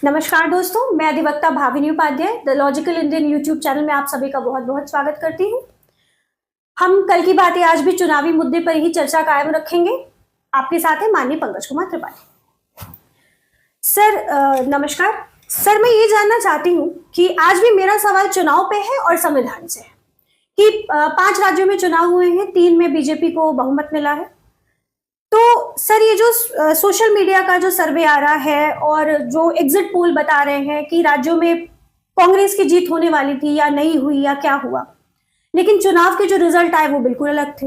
नमस्कार दोस्तों, मैं अधिवक्ता Bhavini Upadhyay the logical Indian YouTube channel में आप सभी का बहुत बहुत स्वागत करती हूँ। हम कल की बातें आज भी चुनावी मुद्दे पर ही चर्चा कायम रखेंगे। आपके साथ है माननीय पंकज कुमार त्रिपाठी। सर नमस्कार सर, मैं ये जानना चाहती हूँ कि आज भी मेरा सवाल चुनाव पे है और संविधान से है कि 5 राज्यों में चुनाव हुए हैं, 3 में बीजेपी को बहुमत मिला है। तो सर ये जो सोशल मीडिया का जो सर्वे आ रहा है और जो एग्जिट पोल बता रहे हैं कि राज्यों में कांग्रेस की जीत होने वाली थी या नहीं हुई या क्या हुआ, लेकिन चुनाव के जो रिजल्ट आए वो बिल्कुल अलग थे।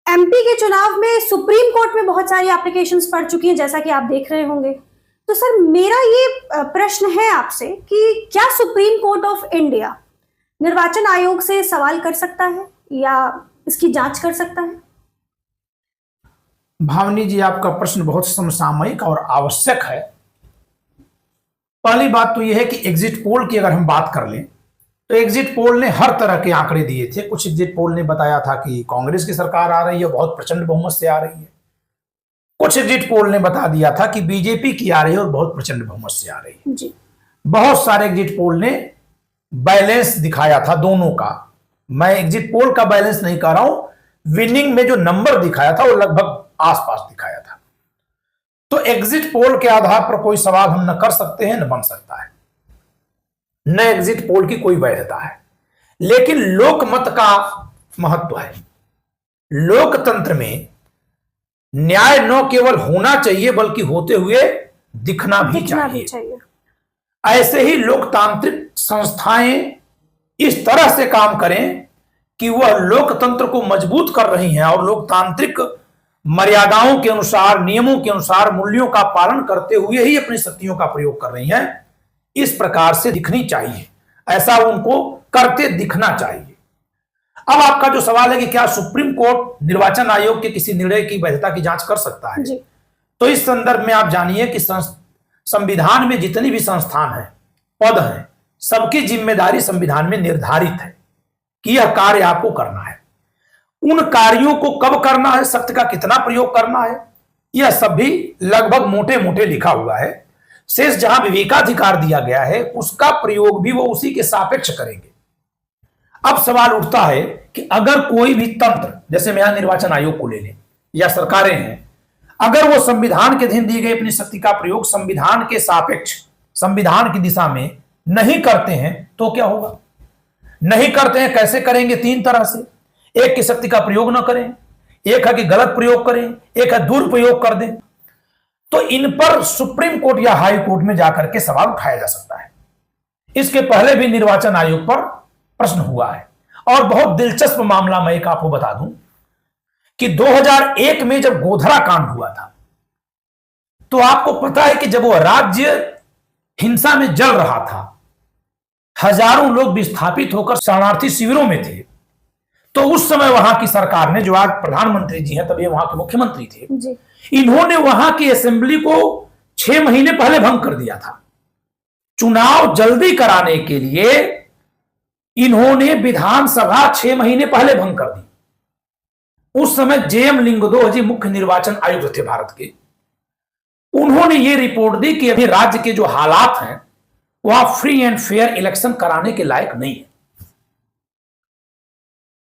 एमपी के चुनाव में सुप्रीम कोर्ट में बहुत सारी एप्लीकेशंस पड़ चुकी हैं, जैसा कि आप देख रहे होंगे। तो सर मेरा ये प्रश्न है आपसे कि क्या सुप्रीम कोर्ट ऑफ इंडिया निर्वाचन आयोग से सवाल कर सकता है या इसकी जांच कर सकता है? भावनी जी, आपका प्रश्न बहुत समसामयिक और आवश्यक है। पहली बात तो यह है कि एग्जिट पोल की अगर हम बात कर लें तो एग्जिट पोल ने हर तरह के आंकड़े दिए थे। कुछ एग्जिट पोल ने बताया था कि कांग्रेस की सरकार आ रही है, बहुत प्रचंड बहुमत से आ रही है। कुछ एग्जिट पोल ने बता दिया था कि बीजेपी की आ रही है और बहुत प्रचंड बहुमत से आ रही है जी। बहुत सारे एग्जिट पोल ने बैलेंस दिखाया था दोनों का। मैं एग्जिट पोल का बैलेंस नहीं कह रहा हूं, विनिंग में जो नंबर दिखाया था वो लगभग आसपास दिखाया था। तो एग्जिट पोल के आधार पर कोई सवाल हम न कर सकते हैं न बन सकता है, न एग्जिट पोल की कोई वैधता है। लेकिन लोकमत का महत्व है। लोकतंत्र में न्याय न केवल होना चाहिए बल्कि होते हुए दिखना भी चाहिए। ऐसे ही लोकतांत्रिक संस्थाएं इस तरह से काम करें कि वह लोकतंत्र को मजबूत कर रही हैं और लोकतांत्रिक मर्यादाओं के अनुसार, नियमों के अनुसार, मूल्यों का पालन करते हुए ही अपनी शक्तियों का प्रयोग कर रही हैं। इस प्रकार से दिखनी चाहिए, ऐसा उनको करते दिखना चाहिए। अब आपका जो सवाल है कि क्या सुप्रीम कोर्ट निर्वाचन आयोग के किसी निर्णय की वैधता की जांच कर सकता है, तो इस संदर्भ में आप जानिए कि संविधान में जितनी भी संस्थान है, पद हैं, सबकी जिम्मेदारी संविधान में निर्धारित है कि यह कार्य आपको करना है। उन कार्यों को कब करना है, शक्ति का कितना प्रयोग करना है, यह सब भी लगभग मोटे मोटे लिखा हुआ है। शेष जहां विवेकाधिकार दिया गया है उसका प्रयोग भी वो उसी के सापेक्ष करेंगे। अब सवाल उठता है कि अगर कोई भी तंत्र, जैसे मैं यहां निर्वाचन आयोग को ले लें या सरकारें हैं, अगर वो संविधान के अधीन दी गई अपनी शक्ति का प्रयोग संविधान के सापेक्ष, संविधान की दिशा में नहीं करते हैं तो क्या होगा? नहीं करते हैं, कैसे करेंगे? 3 तरह से। एक की शक्ति का प्रयोग ना करें, एक है कि गलत प्रयोग करें, एक है दुरुपयोग कर दें। तो इन पर सुप्रीम कोर्ट या हाई कोर्ट में जाकर के सवाल उठाया जा सकता है। इसके पहले भी निर्वाचन आयोग पर प्रश्न हुआ है। और बहुत दिलचस्प मामला मैं एक आपको बता दूं कि 2001 में जब गोधरा कांड हुआ था, तो आपको पता है कि जब वो राज्य हिंसा में जल रहा था, हजारों लोग विस्थापित होकर शरणार्थी शिविरों में थे, तो उस समय वहां की सरकार ने, जो आज प्रधानमंत्री जी हैं, तब ये वहां के मुख्यमंत्री थे जी, इन्होंने वहां की असेंबली को 6 महीने पहले भंग कर दिया था। चुनाव जल्दी कराने के लिए इन्होंने विधानसभा 6 महीने पहले भंग कर दी। उस समय जेएम लिंगदो जी मुख्य निर्वाचन आयुक्त थे भारत के। उन्होंने ये रिपोर्ट दी कि अभी राज्य के जो हालात हैं वहां फ्री एंड फेयर इलेक्शन कराने के लायक नहीं है।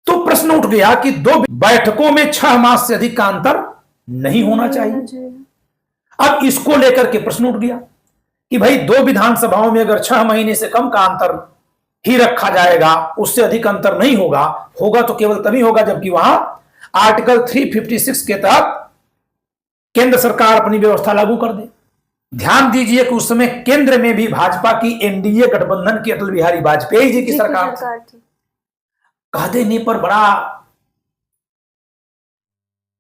तो प्रश्न उठ गया कि 2 बैठकों में 6 मास से अधिक का अंतर नहीं होना चाहिए। अब इसको लेकर के प्रश्न उठ गया कि भाई 2 विधानसभाओं में अगर 6 महीने से कम का अंतर ही रखा जाएगा, उससे अधिक अंतर नहीं होगा, होगा तो केवल तभी होगा जबकि वहां आर्टिकल 356 के तहत केंद्र सरकार अपनी व्यवस्था लागू कर दे। ध्यान दीजिए कि उस समय केंद्र में भी भाजपा की एनडीए गठबंधन की अटल बिहारी वाजपेयी जी की सरकार थी। कह देने पर बड़ा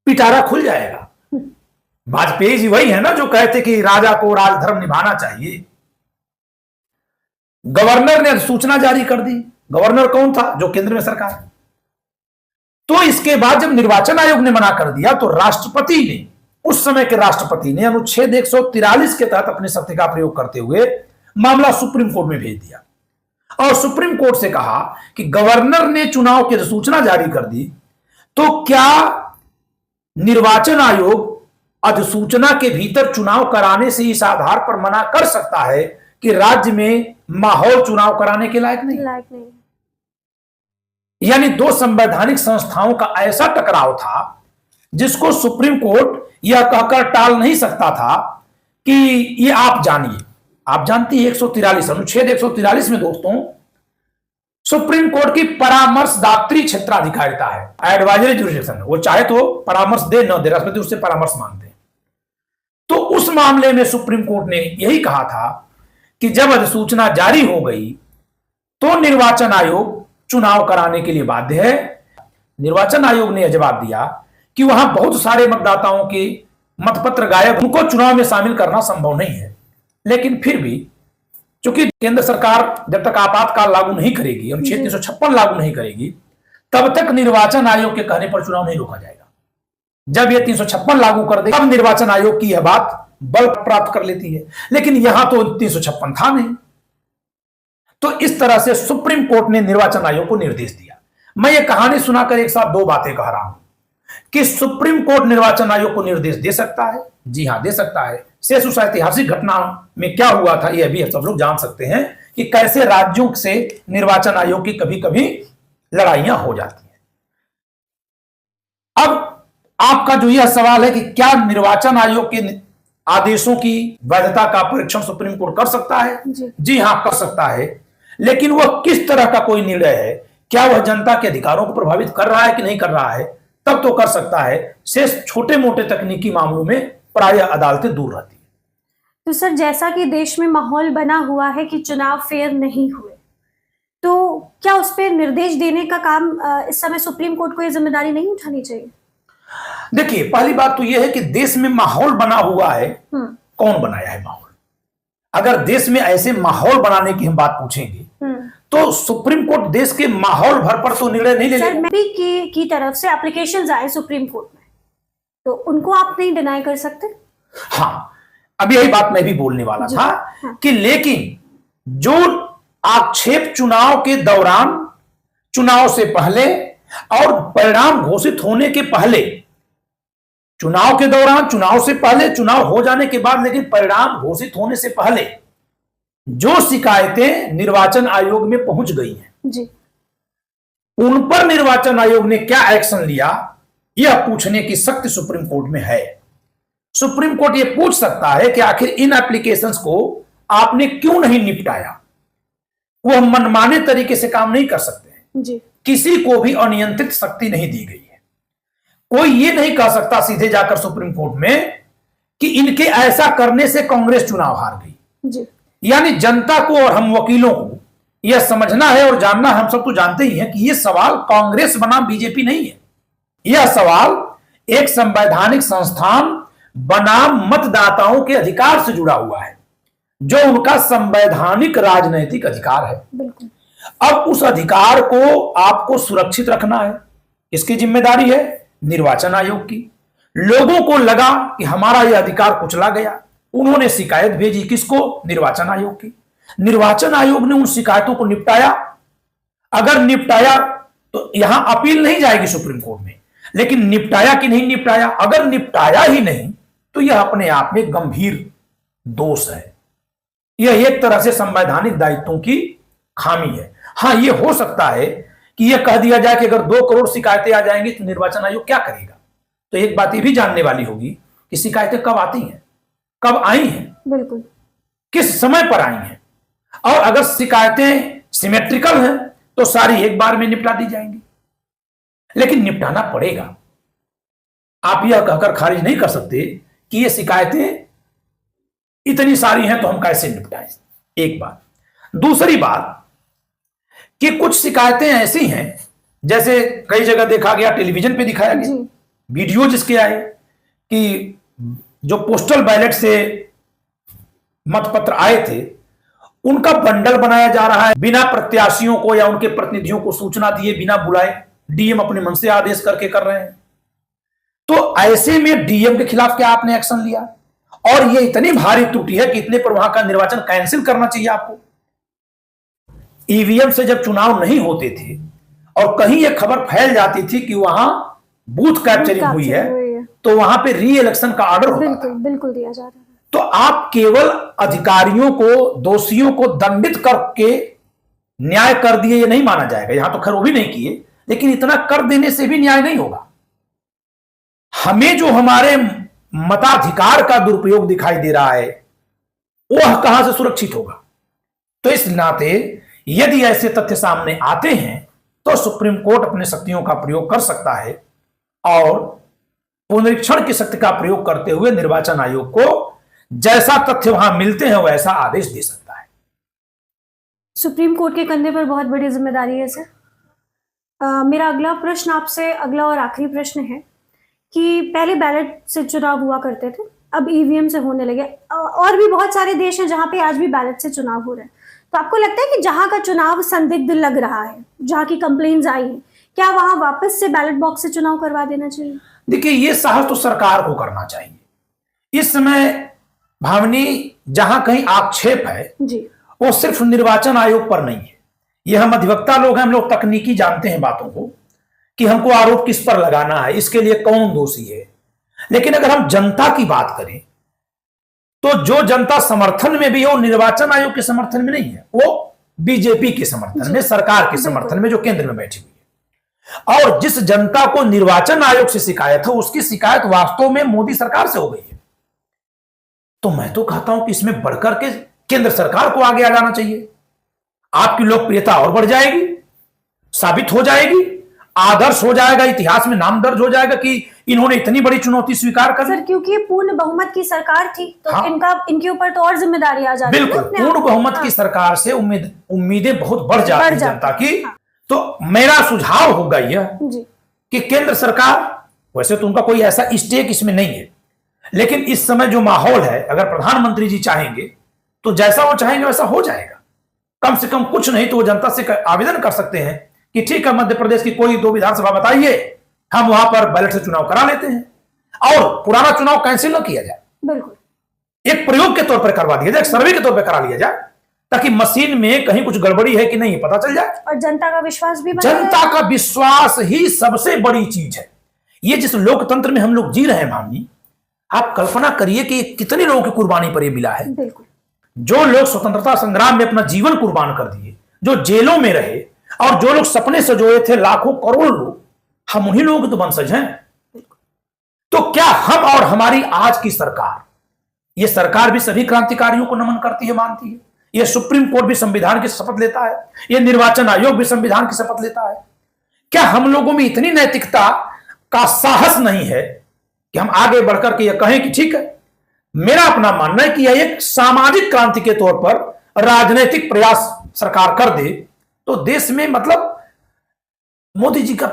पिटारा खुल जाएगा। वाजपेयी जी वही है ना जो कहते कि राजा को राजधर्म निभाना चाहिए। गवर्नर ने सूचना जारी कर दी। गवर्नर कौन था? जो केंद्र में सरकार है। तो इसके बाद जब निर्वाचन आयोग ने मना कर दिया तो राष्ट्रपति ने, उस समय के राष्ट्रपति ने अनुच्छेद 143 के तहत अपनी शक्ति का प्रयोग करते हुए मामला सुप्रीम कोर्ट में भेज दिया और सुप्रीम कोर्ट से कहा कि गवर्नर ने चुनाव की अधिसूचना जारी कर दी, तो क्या निर्वाचन आयोग अधिसूचना के भीतर चुनाव कराने से इस आधार पर मना कर सकता है कि राज्य में माहौल चुनाव कराने के लायक नहीं। यानी दो संवैधानिक संस्थाओं का ऐसा टकराव था जिसको सुप्रीम कोर्ट यह कहकर टाल नहीं सकता था कि ये आप जानिए। आप जानती हैं 143 अनुच्छेद 143 में दोस्तों सुप्रीम कोर्ट की परामर्शदात्री क्षेत्राधिकारिता है, एडवाइजरी जुरिडिक्शन। वो चाहे तो परामर्श दे न दे, राष्ट्रपति उससे परामर्श मांगते हैं। तो उस मामले में सुप्रीम कोर्ट ने यही कहा था कि जब अधिसूचना जारी हो गई तो निर्वाचन आयोग चुनाव कराने के लिए बाध्य है। निर्वाचन आयोग ने यह जवाब दिया कि वहां बहुत सारे मतदाताओं के मतपत्र गायब, उनको चुनाव में शामिल करना संभव नहीं है। लेकिन फिर भी चूंकि केंद्र सरकार जब तक आपातकाल लागू नहीं करेगी, अनुच्छेद 356 लागू नहीं करेगी, तब तक निर्वाचन आयोग के कहने पर चुनाव नहीं रोका जाएगा। जब यह 356 लागू कर दे तब निर्वाचन आयोग की यह बात बल प्राप्त कर लेती है। लेकिन यहां तो 356 था नहीं। तो इस तरह से सुप्रीम कोर्ट ने निर्वाचन आयोग को निर्देश दिया। मैं ये कहानी सुनाकर एक साथ दो बातें कह रहा हूं कि सुप्रीम कोर्ट निर्वाचन आयोग को निर्देश दे सकता है। जी हां, दे सकता है। शेष उस ऐतिहासिक घटना में क्या हुआ था यह भी सब लोग जान सकते हैं कि कैसे राज्यों से निर्वाचन आयोग की कभी कभी लड़ाइयां हो जाती हैं। अब आपका जो यह सवाल है कि क्या निर्वाचन आयोग के आदेशों की वैधता का परीक्षण सुप्रीम कोर्ट कर सकता है? जी हां, कर सकता है। लेकिन वह किस तरह का कोई निर्णय है, क्या वह जनता के अधिकारों को प्रभावित कर रहा है कि नहीं कर रहा है, तब तो कर सकता है। शेष छोटे मोटे तकनीकी मामलों में प्रायः अदालतें दूर रहती हैं। तो सर, जैसा कि देश में माहौल बना हुआ है कि चुनाव फेयर नहीं हुए, तो क्या उस पर निर्देश देने का काम इस समय सुप्रीम कोर्ट को यह जिम्मेदारी नहीं उठानी चाहिए? देखिए, पहली बात तो यह है कि देश में माहौल बना हुआ है। कौन बनाया है माहौल? अगर देश में ऐसे माहौल बनाने की हम बात पूछेंगे तो सुप्रीम कोर्ट देश के माहौल भर पर तो निर्णय नहीं ले लेगा। एमपी की तरफ से एप्लीकेशंस आए सुप्रीम कोर्ट में, तो उनको आप नहीं डिनाई कर सकते? हाँ, अब यही बात मैं भी बोलने वाला था। कि लेकिन जो आक्षेप चुनाव के दौरान, चुनाव से पहले और परिणाम घोषित होने के पहले, चुनाव के दौरान, चुनाव से पहले, चुनाव हो जाने के बाद, लेकिन परिणाम घोषित होने से पहले जो शिकायतें निर्वाचन आयोग में पहुंच गई हैं जी, उन पर निर्वाचन आयोग ने क्या एक्शन लिया, यह पूछने की शक्ति सुप्रीम कोर्ट में है। सुप्रीम कोर्ट यह पूछ सकता है कि आखिर इन एप्लीकेशंस को आपने क्यों नहीं निपटाया। वह मनमाने तरीके से काम नहीं कर सकते हैं जी। किसी को भी अनियंत्रित शक्ति नहीं दी गई है। कोई यह नहीं कह सकता सीधे जाकर सुप्रीम कोर्ट में कि इनके ऐसा करने से कांग्रेस चुनाव हार गई जी। यानी जनता को और हम वकीलों को यह समझना है और जानना, हम सब तो जानते ही हैं कि यह सवाल कांग्रेस बनाम बीजेपी नहीं है। यह सवाल एक संवैधानिक संस्थान बनाम मतदाताओं के अधिकार से जुड़ा हुआ है, जो उनका संवैधानिक राजनैतिक अधिकार है। बिल्कुल। अब उस अधिकार को आपको सुरक्षित रखना है। इसकी जिम्मेदारी है निर्वाचन आयोग की। लोगों को लगा कि हमारा यह अधिकार कुचला गया, उन्होंने शिकायत भेजी। किसको? निर्वाचन आयोग की। निर्वाचन आयोग ने उन शिकायतों को निपटाया। अगर निपटाया तो यहां अपील नहीं जाएगी सुप्रीम कोर्ट में, लेकिन निपटाया कि नहीं निपटाया, अगर निपटाया ही नहीं तो यह अपने आप में गंभीर दोष है। यह एक तरह से संवैधानिक दायित्वों की खामी है। हां, यह हो सकता है कि यह कह दिया जाए कि अगर 2 करोड़ शिकायतें आ जाएंगी तो निर्वाचन आयोग क्या करेगा। तो एक बात यह भी जानने वाली होगी कि शिकायतें कब आती हैं, कब आई हैं, बिल्कुल, किस समय पर आई हैं। और अगर शिकायतें सिमेट्रिकल हैं तो सारी एक बार में निपटा दी जाएंगी, लेकिन निपटाना पड़ेगा। आप यह कहकर खारिज नहीं कर सकते कि ये शिकायतें इतनी सारी हैं तो हम कैसे निपटाएं। एक बात। दूसरी बात कि कुछ शिकायतें ऐसी हैं, जैसे कई जगह देखा गया, टेलीविजन पे दिखाया गया, वीडियो जिसके आए कि जो पोस्टल बैलेट से मतपत्र आए थे उनका बंडल बनाया जा रहा है, बिना प्रत्याशियों को या उनके प्रतिनिधियों को सूचना दिए, बिना बुलाए डीएम अपने मन से आदेश करके कर रहे हैं। तो ऐसे में डीएम के खिलाफ क्या आपने एक्शन लिया? और यह इतनी भारी त्रुटि है कि इतने पर वहां का निर्वाचन कैंसिल करना चाहिए आपको। ईवीएम से जब चुनाव नहीं होते थे और कहीं यह खबर फैल जाती थी कि वहां बूथ कैप्चरिंग हुई है, तो वहां पे री इलेक्शन का ऑर्डर होता था। बिल्कुल बिल्कुल दिया जा रहा है। तो आप केवल अधिकारियों को, दोषियों को दंडित करके न्याय कर दिए ये नहीं माना जाएगा। यहां तो खैर वो भी नहीं किए, लेकिन इतना कर देने से भी न्याय नहीं होगा। हमें जो हमारे मताधिकार का दुरुपयोग दिखाई दे रहा है वह कहां से सुरक्षित होगा। तो इस नाते यदि ऐसे तथ्य सामने आते हैं तो सुप्रीम कोर्ट अपने शक्तियों का प्रयोग कर सकता है और पुनरीक्षण की शक्ति का प्रयोग करते हुए निर्वाचन आयोग को जैसा तथ्य वहां मिलते हैं वैसा आदेश दे सकता है। सुप्रीम कोर्ट के कंधे पर बहुत बड़ी जिम्मेदारी है सर। मेरा अगला प्रश्न आपसे, अगला और आखिरी प्रश्न है कि पहले बैलेट से चुनाव हुआ करते थे, अब ईवीएम से होने लगे। और भी बहुत सारे देश हैं जहां पे आज भी बैलेट से चुनाव हो रहे हैं। तो आपको लगता है कि जहां का चुनाव संदिग्ध लग रहा है, जहां की कंप्लेंट्स आई हैं, क्या वहां वापस से बैलेट बॉक्स से चुनाव करवा देना चाहिए? देखिए, ये साहस तो सरकार को करना चाहिए। इस समय भावनी जहां कहीं आक्षेप है जी, वो सिर्फ निर्वाचन आयोग पर नहीं है। ये हम अधिवक्ता लोग हैं, हम लोग तकनीकी जानते हैं बातों को कि हमको आरोप किस पर लगाना है, इसके लिए कौन दोषी है। लेकिन अगर हम जनता की बात करें तो जो जनता समर्थन में भी है वो निर्वाचन आयोग के समर्थन में नहीं है, वो बीजेपी के समर्थन में, सरकार के समर्थन में जो केंद्र में बैठी हुई है। और जिस जनता को निर्वाचन आयोग से शिकायत है उसकी शिकायत वास्तव में मोदी सरकार से हो गई है। तो मैं तो कहता हूं कि इसमें बढ़कर के केंद्र सरकार को आगे आ जाना चाहिए। आपकी लोकप्रियता और बढ़ जाएगी, साबित हो जाएगी, आदर्श हो जाएगा, इतिहास में नाम दर्ज हो जाएगा कि इन्होंने इतनी बड़ी चुनौती स्वीकार कर ली। सर क्योंकि ये पूर्ण बहुमत की सरकार थी तो हाँ, इनके ऊपर तो और जिम्मेदारी आ जाती है। बिल्कुल, पूर्ण बहुमत की सरकार से उम्मीदें बहुत बढ़ जाती है जनता की। हाँ। तो मेरा सुझाव होगा यह जी, कि केंद्र सरकार, वैसे तो उनका कोई ऐसा स्टेक इसमें नहीं है, लेकिन इस समय जो माहौल है, अगर प्रधानमंत्री जी चाहेंगे तो जैसा वो चाहेंगे वैसा हो जाएगा। कम से कम कुछ नहीं तो वो जनता से आवेदन कर सकते हैं कि ठीक है, मध्य प्रदेश की कोई 2 विधानसभा बताइए, हम वहां पर बैलेट से चुनाव करा लेते हैं और पुराना चुनाव कैंसिल न किया जाए, बिल्कुल एक प्रयोग के तौर पर करवा दिया जाए, एक सर्वे के तौर पर करा लिया जाए, ताकि मशीन में कहीं कुछ गड़बड़ी है कि नहीं पता चल जाए। और जनता का विश्वास भी बना जनता का विश्वास ही सबसे बड़ी चीज है। ये जिस लोकतंत्र में हम लोग जी रहे हैं माननी, आप कल्पना करिए कि कितने लोगों की कुर्बानी पर यह मिला है। बिल्कुल, जो लोग स्वतंत्रता संग्राम में अपना जीवन कुर्बान कर दिए, जो जेलों में रहे और जो लोग सपने सजोए थे लाखों करोड़ लोग, हम उन्हीं लोगों के तो वंशज हैं। तो क्या हम और हमारी आज की सरकार, यह सरकार भी सभी क्रांतिकारियों को नमन करती है, मानती है? यह सुप्रीम कोर्ट भी संविधान की शपथ लेता है, यह निर्वाचन आयोग भी संविधान की शपथ लेता है। क्या हम लोगों में इतनी नैतिकता का साहस नहीं है कि हम आगे बढ़कर के यह कहें कि ठीक है, मेरा अपना मानना है कि यह एक सामाजिक क्रांति के तौर पर राजनीतिक प्रयास सरकार कर दे तो देश में मतलब मोदी जी का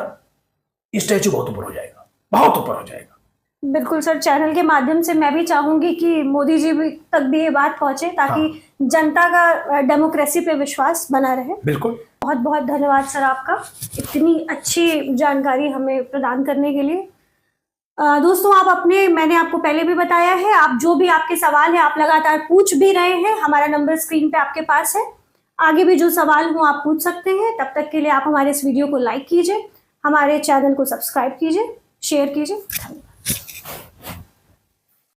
स्टैचू बहुत ऊपर हो जाएगा, बहुत ऊपर हो जाएगा। बिल्कुल सर, चैनल के माध्यम से मैं भी चाहूंगी कि मोदी जी तक भी ये बात पहुंचे ताकि जनता का डेमोक्रेसी पे विश्वास बना रहे। बिल्कुल, बहुत बहुत धन्यवाद सर आपका इतनी अच्छी जानकारी हमें प्रदान करने के लिए। दोस्तों, मैंने आपको पहले भी बताया है, आप जो भी आपके सवाल है आप लगातार पूछ भी रहे हैं। हमारा नंबर स्क्रीन पे आपके पास है, आगे भी जो सवाल हो आप पूछ सकते हैं। तब तक के लिए आप हमारे इस वीडियो को लाइक कीजिए, हमारे चैनल को सब्सक्राइब कीजिए, शेयर कीजिए। धन्यवाद।